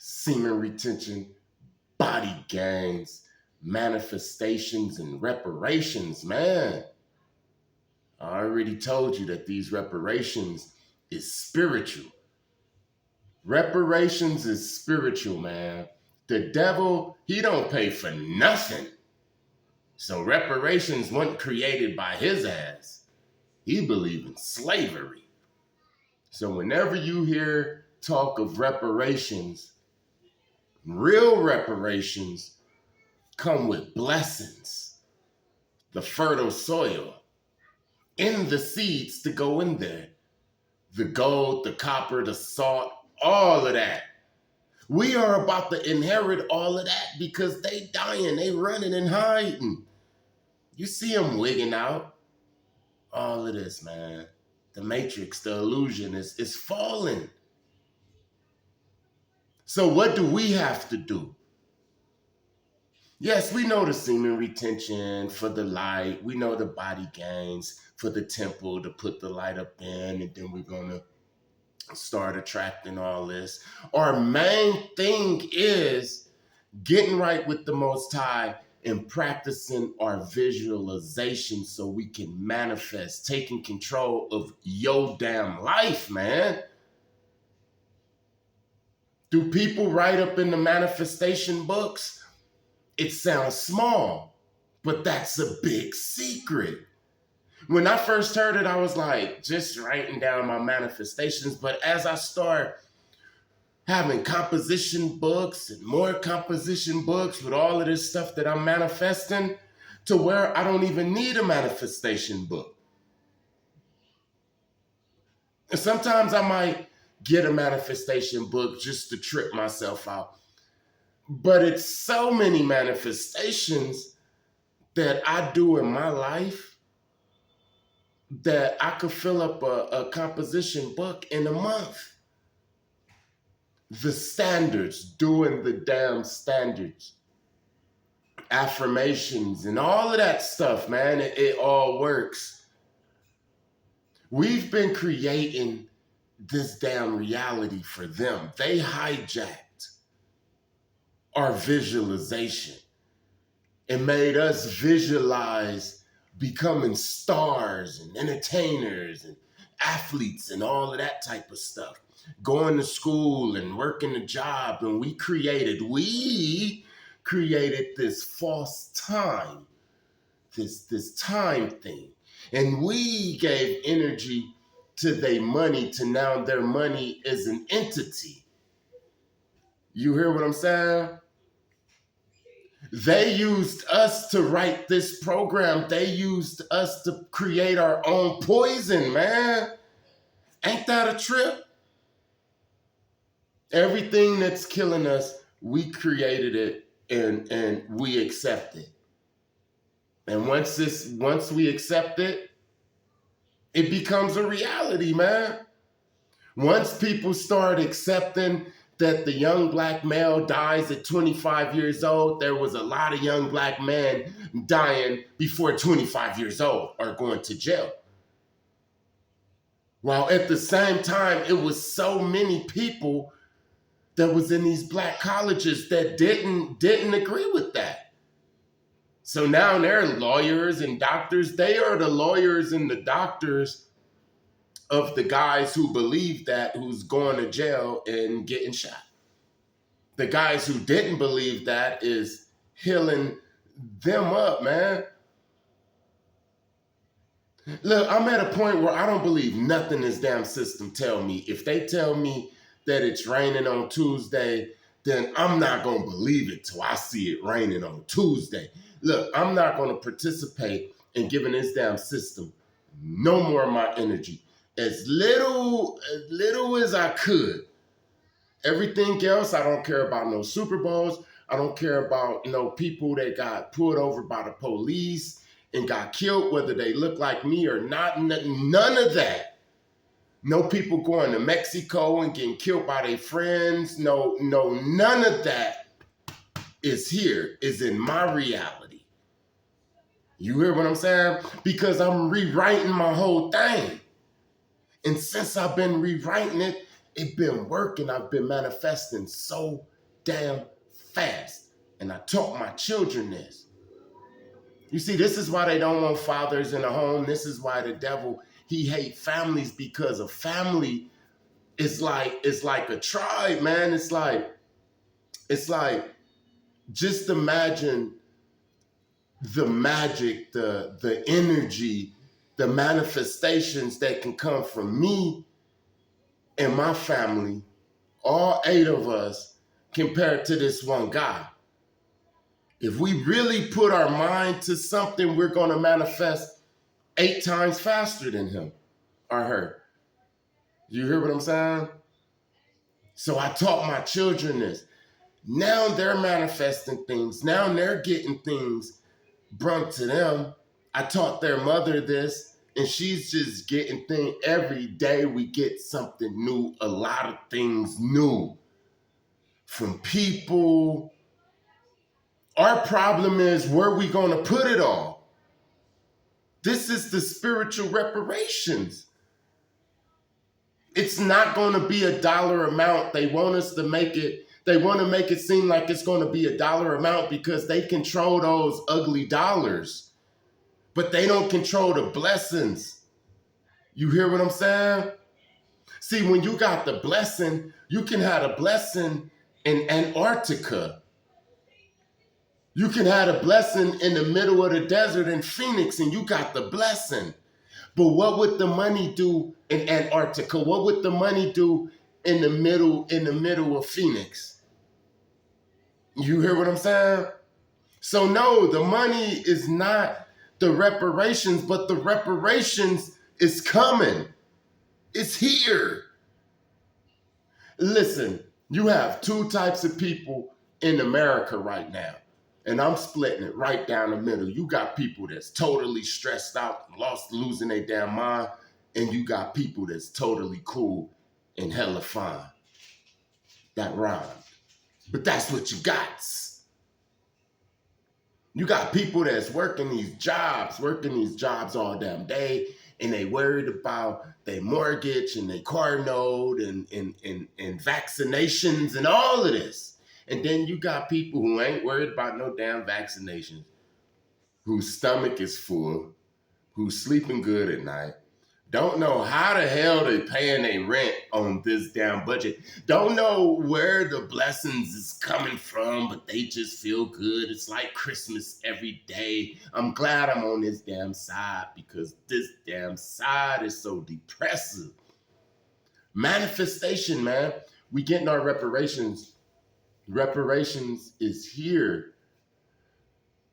semen retention, body gains, manifestations, and reparations, man. I already told you that these reparations is spiritual. Reparations is spiritual, man. The devil, he don't pay for nothing. So reparations weren't created by his ass. He believed in slavery. So whenever you hear talk of reparations, real reparations come with blessings, the fertile soil, in the seeds to go in there. The gold, the copper, the salt, all of that. We are about to inherit all of that because they dying, they running and hiding. You see them wigging out. All of this, man. The matrix, the illusion is falling. So what do we have to do? Yes, we know the semen retention for the light. We know the body gains for the temple to put the light up in, and then we're going to start attracting all this. Our main thing is getting right with the Most High and practicing our visualization so we can manifest, taking control of your damn life, man. Do people write up in the manifestation books? It sounds small, but that's a big secret. When I first heard it, I was like, just writing down my manifestations. But as I start having composition books and more composition books with all of this stuff that I'm manifesting, to where I don't even need a manifestation book. And sometimes I might get a manifestation book just to trip myself out. But it's so many manifestations that I do in my life that I could fill up a composition book in a month. The standards, doing the damn standards, affirmations, and all of that stuff, man, it all works. We've been creating this damn reality for them. They hijacked our visualization and made us visualize becoming stars and entertainers and athletes and all of that type of stuff. Going to school and working a job, and we created this false time, this time thing. And we gave energy to their money, to now their money is an entity. You hear what I'm saying? They used us to write this program. They used us to create our own poison, man. Ain't that a trip? Everything that's killing us, we created it and we accept it. And once we accept it, it becomes a reality, man. Once people start accepting that the young black male dies at 25 years old, there was a lot of young black men dying before 25 years old or going to jail. While at the same time, it was so many people that was in these black colleges that didn't agree with that. So now they're lawyers and doctors. They are the lawyers and the doctors of the guys who believe that, who's going to jail and getting shot. The guys who didn't believe that is healing them up, man. Look, I'm at a point where I don't believe nothing this damn system tell me. If they tell me that it's raining on Tuesday, then I'm not going to believe it till I see it raining on Tuesday. Look, I'm not going to participate in giving this damn system no more of my energy. As little as I could. Everything else, I don't care about no Super Bowls. I don't care about no people that got pulled over by the police and got killed, whether they look like me or not. None of that. No people going to Mexico and getting killed by their friends. No, none of that is here, is in my reality. You hear what I'm saying? Because I'm rewriting my whole thing. And since I've been rewriting it, It been working. I've been manifesting so damn fast. And I taught my children this. You see, this is why they don't want fathers in the home. This is why the devil, he hate families, because a family is like, it's like a tribe, man. It's like just imagine the magic, the energy, the manifestations that can come from me and my family, all 8 of us, compared to this one guy. If we really put our mind to something, we're going to manifest 8 times faster than him or her. You hear what I'm saying? So I taught my children this. Now they're manifesting things. Now they're getting things brought to them. I taught their mother this, and she's just getting things. Every day we get something new, a lot of things new from people. Our problem is, where are we going to put it all? This is the spiritual reparations. It's not going to be a dollar amount. They want us to make it, they want to make it seem like it's going to be a dollar amount because they control those ugly dollars, but they don't control the blessings. You hear what I'm saying? See, when you got the blessing, you can have a blessing in Antarctica. You can have a blessing in the middle of the desert in Phoenix, and you got the blessing. But what would the money do in Antarctica? What would the money do in the middle of Phoenix? You hear what I'm saying? So no, the money is not the reparations, but the reparations is coming. It's here. Listen, you have 2 types of people in America right now. And I'm splitting it right down the middle. You got people that's totally stressed out, losing their damn mind, and you got people that's totally cool and hella fine. That rhymed. But that's what you got. You got people that's working these jobs all damn day, and they worried about their mortgage and their car note and vaccinations and all of this. And then you got people who ain't worried about no damn vaccinations, whose stomach is full, who's sleeping good at night, don't know how the hell they paying their rent on this damn budget, don't know where the blessings is coming from, but they just feel good. It's like Christmas every day. I'm glad I'm on this damn side because this damn side is so depressive. Manifestation, man. We getting our reparations. Reparations is here.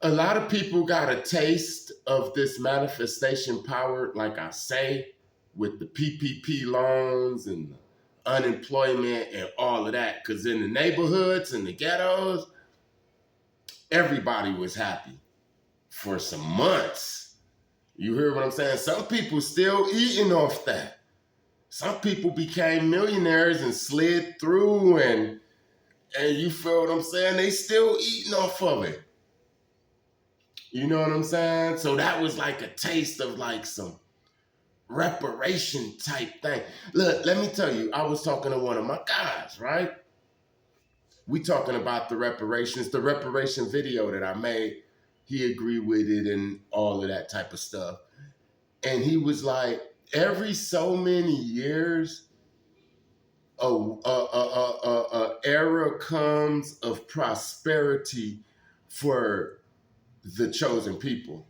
A lot of people got a taste of this manifestation power, like I say, with the PPP loans and the unemployment and all of that. Because in the neighborhoods and the ghettos, everybody was happy for some months. You hear what I'm saying? Some people still eating off that. Some people became millionaires and slid through, and you feel what I'm saying? They still eating off of it. You know what I'm saying? So that was like a taste of like some reparation type thing. Look, let me tell you, I was talking to one of my guys, right? We talking about the reparation video that I made. He agreed with it and all of that type of stuff. And he was like, every so many years, a era comes of prosperity for the chosen people.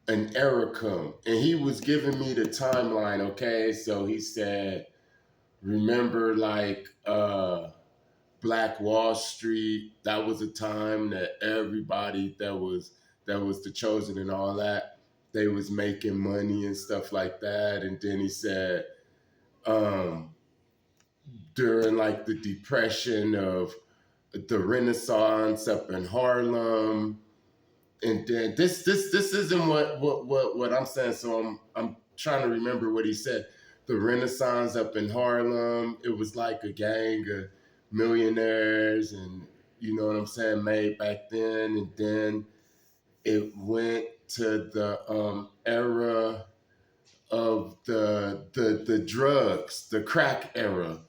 An era come. And he was giving me the timeline, okay? So he said, remember like Black Wall Street, that was a time that everybody that was the chosen and all that, they was making money and stuff like that. And then he said, during like the depression of the Renaissance up in Harlem, and then this isn't what I'm saying. So I'm trying to remember what he said. The Renaissance up in Harlem, it was like a gang of millionaires, and you know what I'm saying, made back then. And then it went to the era the drugs, the crack era.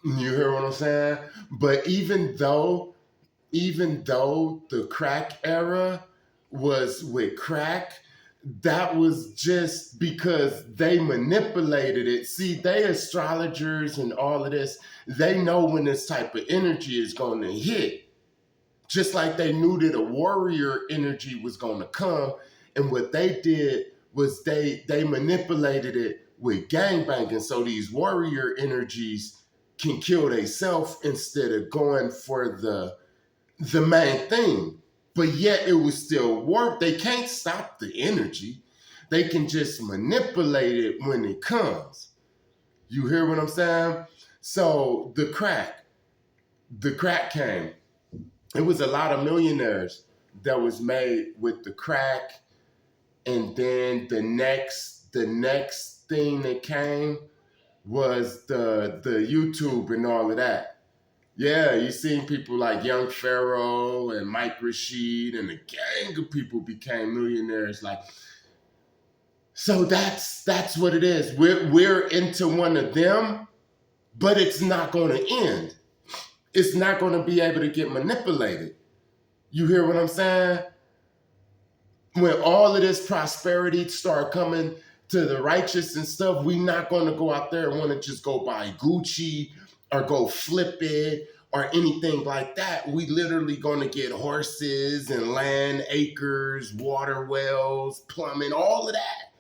You hear what I'm saying? But even though the crack era was with crack, that was just because they manipulated it. See, they astrologers and all of this, they know when this type of energy is going to hit. Just like they knew that a warrior energy was going to come. And what they did was they manipulated it with gangbanging. So these warrior energies can kill themselves instead of going for the main thing. But yet it was still work. They can't stop the energy. They can just manipulate it when it comes. You hear what I'm saying? So the crack came. It was a lot of millionaires that was made with the crack. And then the next thing that came was the YouTube and all of that. Yeah, you seen people like Young Pharaoh and Mike Rashid and a gang of people became millionaires. Like, so that's what it is. We're into one of them, but it's not going to end. It's not going to be able to get manipulated. You hear what I'm saying? When all of this prosperity start coming to the righteous and stuff, we not going to go out there and want to just go buy Gucci or go flip it or anything like that. We literally going to get horses and land, acres, water wells, plumbing, all of that.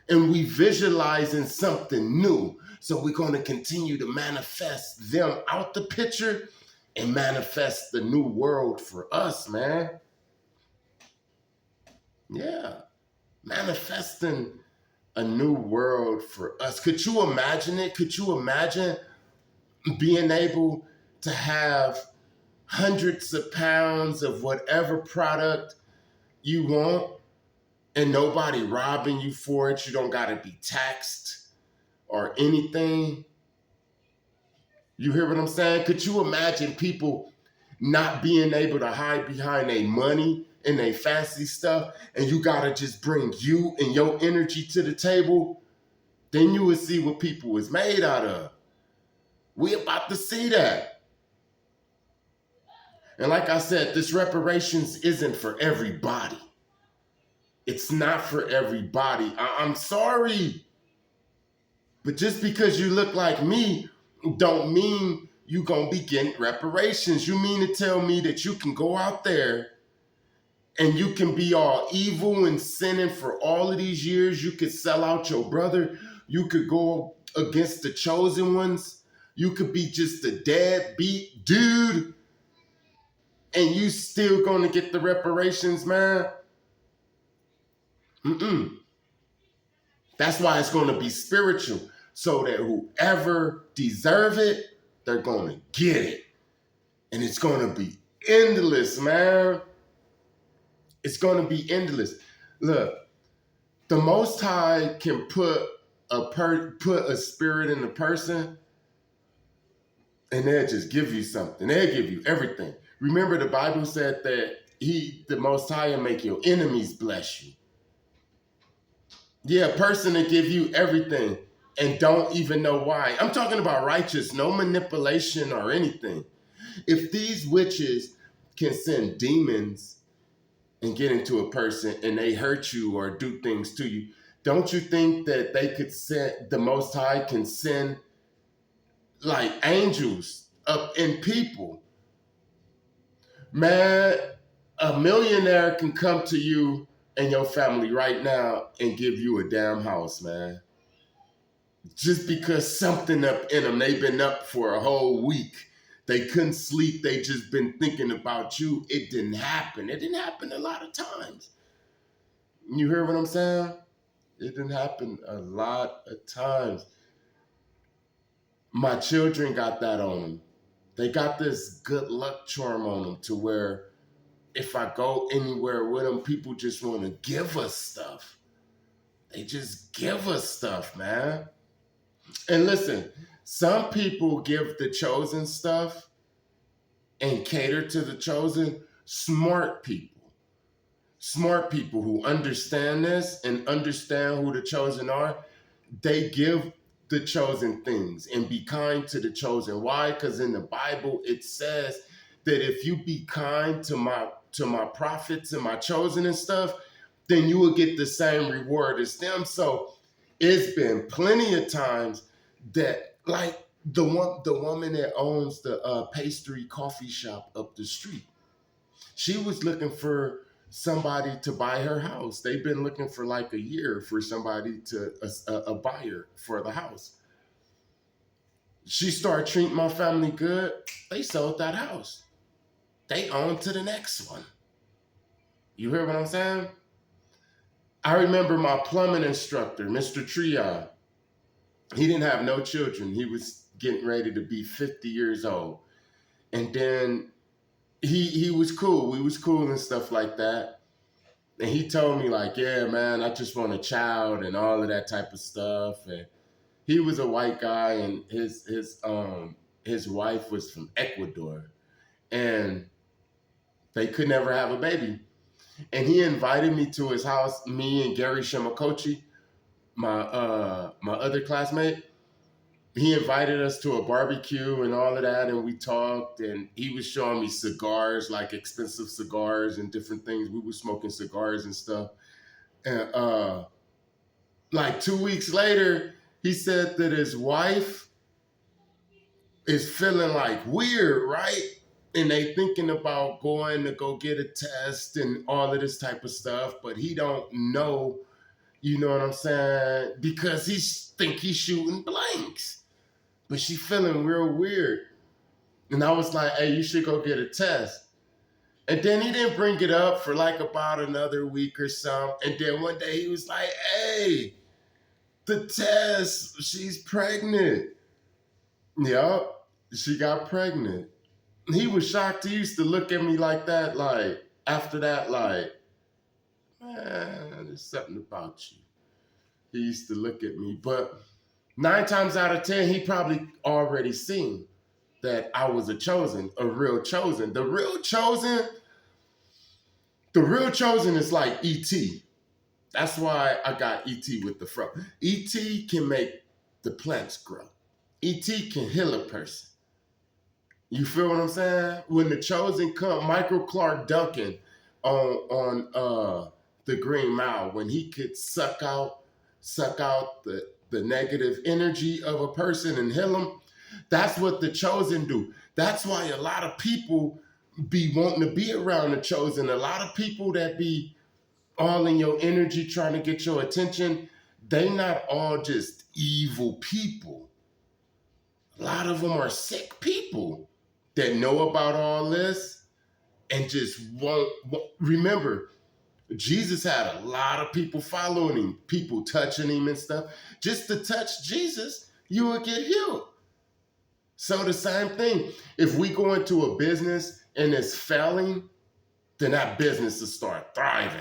And we visualizing something new. So we're going to continue to manifest them out the picture and manifest the new world for us, man. Yeah. Manifesting a new world for us. Could you imagine it? Could you imagine being able to have hundreds of pounds of whatever product you want and nobody robbing you for it? You don't got to be taxed or anything. You hear what I'm saying? Could you imagine people not being able to hide behind their money and their fancy stuff, and you got to just bring you and your energy to the table? Then you would see what people was made out of. We about to see that. And like I said, this reparations isn't for everybody. It's not for everybody. I'm sorry. But just because you look like me don't mean you gonna be getting reparations. You mean to tell me that you can go out there and you can be all evil and sinning for all of these years? You could sell out your brother. You could go against the chosen ones. You could be just a deadbeat dude and you still gonna get the reparations, man? Mm-mm. That's why it's gonna be spiritual, so that whoever deserve it, they're gonna get it. And it's gonna be endless, man. It's gonna be endless. Look, the Most High can put a spirit in a person, and they'll just give you something. They'll give you everything. Remember, the Bible said that the Most High, will make your enemies bless you. Yeah, a person that give you everything and don't even know why. I'm talking about righteous, no manipulation or anything. If these witches can send demons and get into a person and they hurt you or do things to you, don't you think that they could send, the Most High can send like angels up in people? Man, a millionaire can come to you and your family right now and give you a damn house, man. Just because something up in them, they've been up for a whole week. They couldn't sleep. They just been thinking about you. It didn't happen. It didn't happen a lot of times. You hear what I'm saying? It didn't happen a lot of times. My children got that on them. They got this good luck charm on them to where if I go anywhere with them, people just want to give us stuff. They just give us stuff, man. And listen, some people give the chosen stuff and cater to the chosen. Smart people. Smart people who understand this and understand who the chosen are, they give the chosen things and be kind to the chosen. Why? Because in the Bible it says that if you be kind to my prophets and my chosen and stuff, then you will get the same reward as them. So it's been plenty of times that, like, the woman that owns the pastry coffee shop up the street, she was looking for somebody to buy her house. They've been looking for like a year for somebody to a buyer for the house. She started treating my family good. They sold that house. They on to the next one. You hear what I'm saying? I remember my plumbing instructor, Mr. Trion. He didn't have no children. He was getting ready to be 50 years old. And then he was cool. We was cool and stuff like that. And he told me, like, yeah, man, I just want a child and all of that type of stuff. And he was a white guy, and his wife was from Ecuador, and they could never have a baby. And he invited me to his house, me and Gary Shimakochi, my other classmate. He invited us to a barbecue and all of that, and we talked, and he was showing me cigars, like expensive cigars and different things. We were smoking cigars and stuff. And like 2 weeks later, he said that his wife is feeling like weird, right? And they thinking about going to go get a test and all of this type of stuff, but he don't know, you know what I'm saying? Because he think he's shooting blanks. But she feeling real weird. And I was like, hey, you should go get a test. And then he didn't bring it up for like about another week or so. And then one day he was like, hey, the test, she's pregnant. Yup, she got pregnant. He was shocked. He used to look at me like that, like, after that, like, man, there's something about you. He used to look at me. But 9 times out of 10, he probably already seen that I was a real chosen. The real chosen is like E.T. That's why I got E.T. with the fro. E.T. can make the plants grow. E.T. can heal a person. You feel what I'm saying? When the chosen come, Michael Clark Duncan on the Green Mile, when he could suck out the negative energy of a person and heal them, that's what the chosen do. That's why a lot of people be wanting to be around the chosen. A lot of people that be all in your energy trying to get your attention, they not all just evil people. A lot of them are sick people that know about all this and just won't. Remember, Jesus had a lot of people following him, people touching him and stuff. Just to touch Jesus, you would get healed. So the same thing. If we go into a business and it's failing, then that business will start thriving.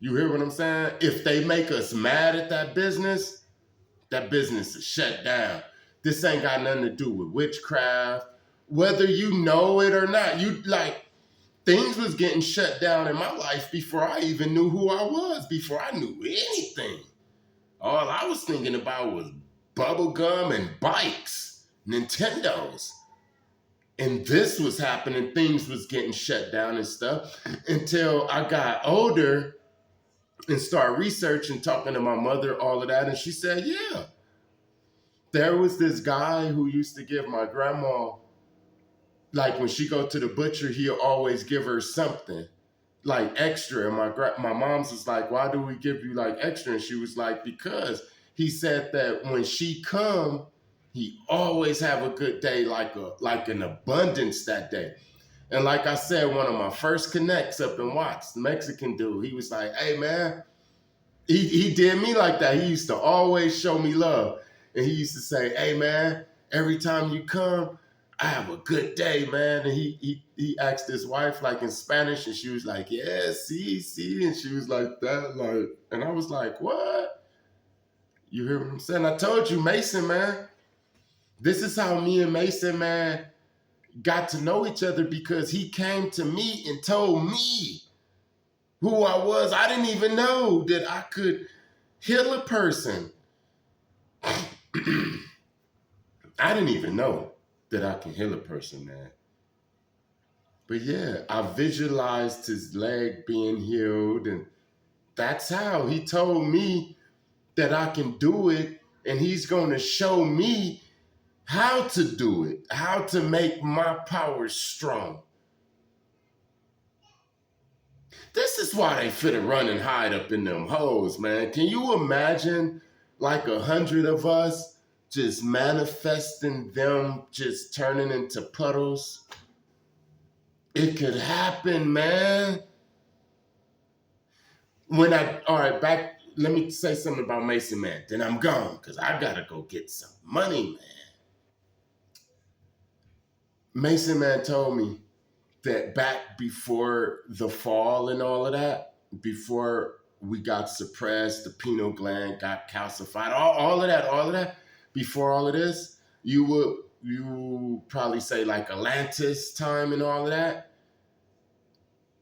You hear what I'm saying? If they make us mad at that business is shut down. This ain't got nothing to do with witchcraft. Whether you know it or not, things was getting shut down in my life before I even knew who I was, before I knew anything. All I was thinking about was bubblegum and bikes, Nintendos. And this was happening, things was getting shut down and stuff until I got older and started researching, talking to my mother, all of that. And she said, yeah, there was this guy who used to give my grandma, like when she go to the butcher, he'll always give her something like extra. And my mom's was like, why do we give you like extra? And she was like, because he said that when she come, he always have a good day, like an abundance that day. And like I said, one of my first connects up in Watts, the Mexican dude, he was like, hey man, he did me like that. He used to always show me love. And he used to say, hey man, every time you come, I have a good day, man. And he asked his wife like in Spanish, and she was like, yeah, see. And she was like that, like, and I was like, what? You hear what I'm saying? I told you, Mason, man. This is how me and Mason, man, got to know each other, because he came to me and told me who I was. I didn't even know that I could heal a person. I didn't even know that I can heal a person, man. But yeah, I visualized his leg being healed, and that's how he told me that I can do it, and he's going to show me how to do it, how to make my power strong. This is why they fit run and hide up in them holes, man. Can you imagine like 100 of us just manifesting them just turning into puddles? It could happen, man. All right, back, let me say something about Mason Man. Then I'm gone because I got to go get some money, man. Mason Man told me that back before the fall and all of that, before we got suppressed, the pineal gland got calcified, all of that, before all of this, you probably say like Atlantis time and all of that.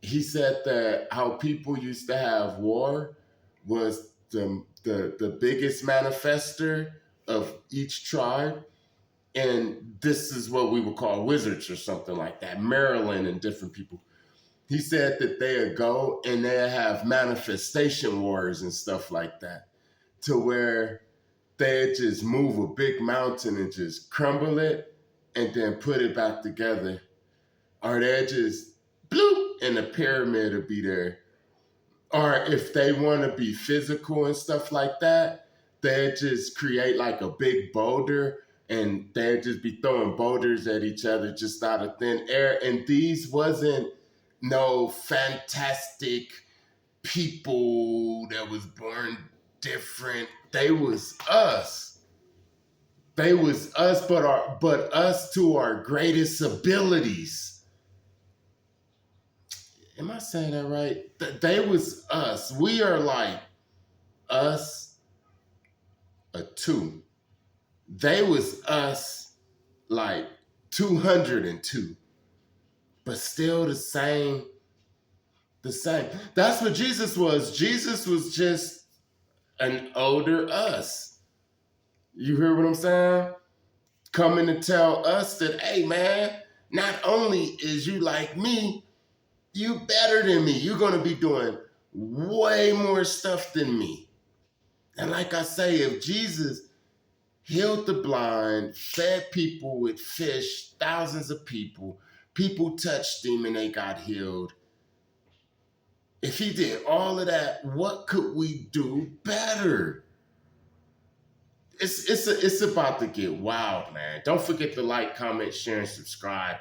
He said that how people used to have war was the biggest manifester of each tribe. And this is what we would call wizards or something like that, Maryland and different people. He said that they'd go and they'd have manifestation wars and stuff like that, to where they'd just move a big mountain and just crumble it and then put it back together. Or they'd just bloop and the pyramid would be there. Or if they want to be physical and stuff like that, they'd just create like a big boulder and they'd just be throwing boulders at each other just out of thin air. And these wasn't no fantastic people that was born different. They was us. They was us, but us to our greatest abilities. Am I saying that right? They was us. We are like us, a two. They was us like 202, but still the same. The same. That's what Jesus was. Jesus was just an older us. You hear what I'm saying? Coming to tell us that, hey man, not only is you like me, you better than me. You're gonna be doing way more stuff than me. And like I say, if Jesus healed the blind, fed people with fish, thousands of people, people touched him and they got healed. If he did all of that, what could we do better? It's about to get wild, man. Don't forget to like, comment, share, and subscribe.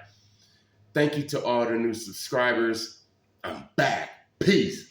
Thank you to all the new subscribers. I'm back. Peace.